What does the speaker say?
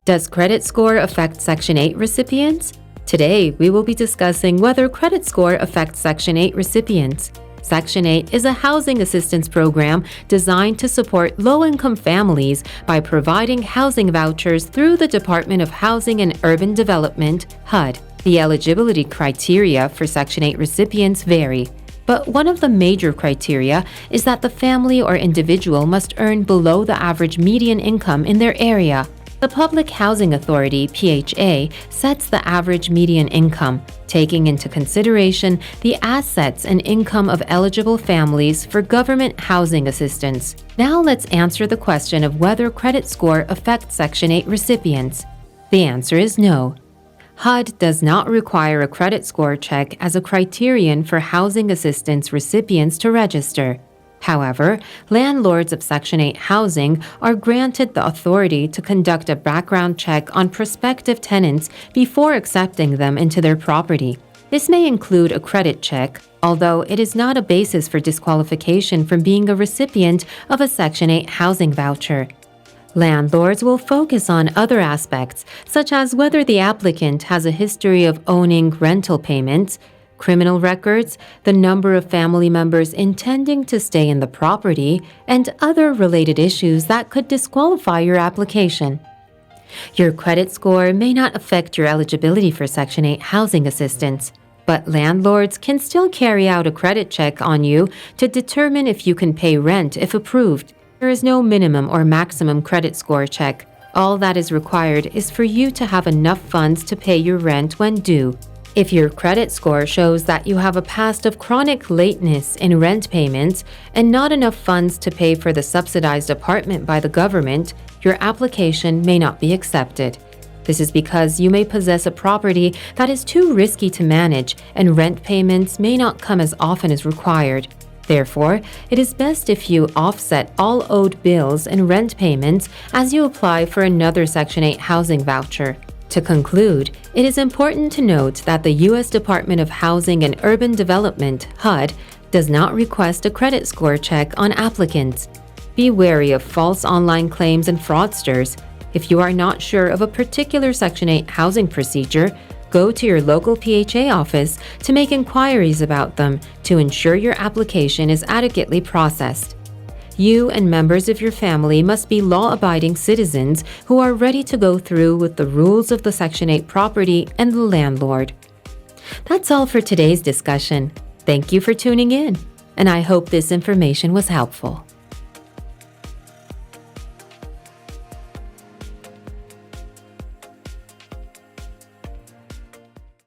Does credit score affect Section 8 recipients? Today, we will be discussing whether credit score affects Section 8 recipients. Section 8 is a housing assistance program designed to support low-income families by providing housing vouchers through the Department of Housing and Urban Development, HUD. The eligibility criteria for Section 8 recipients vary, but one of the major criteria is that the family or individual must earn below the average median income in their area. The Public Housing Authority, PHA, sets the average median income, taking into consideration the assets and income of eligible families for government housing assistance. Now let's answer the question of whether credit score affects Section 8 recipients. The answer is no. HUD does not require a credit score check as a criterion for housing assistance recipients to register. However, landlords of Section 8 housing are granted the authority to conduct a background check on prospective tenants before accepting them into their property. This may include a credit check, although it is not a basis for disqualification from being a recipient of a Section 8 housing voucher. Landlords will focus on other aspects, such as whether the applicant has a history of owning rental payments, criminal records, the number of family members intending to stay in the property, and other related issues that could disqualify your application. Your credit score may not affect your eligibility for Section 8 housing assistance, but landlords can still carry out a credit check on you to determine if you can pay rent if approved. There is no minimum or maximum credit score check. All that is required is for you to have enough funds to pay your rent when due. If your credit score shows that you have a past of chronic lateness in rent payments and not enough funds to pay for the subsidized apartment by the government, your application may not be accepted. This is because you may possess a property that is too risky to manage and rent payments may not come as often as required. Therefore, it is best if you offset all owed bills and rent payments as you apply for another Section 8 housing voucher. To conclude, it is important to note that the U.S. Department of Housing and Urban Development, HUD, does not request a credit score check on applicants. Be wary of false online claims and fraudsters. If you are not sure of a particular Section 8 housing procedure, go to your local PHA office to make inquiries about them to ensure your application is adequately processed. You and members of your family must be law-abiding citizens who are ready to go through with the rules of the Section 8 property and the landlord. That's all for today's discussion. Thank you for tuning in, and I hope this information was helpful.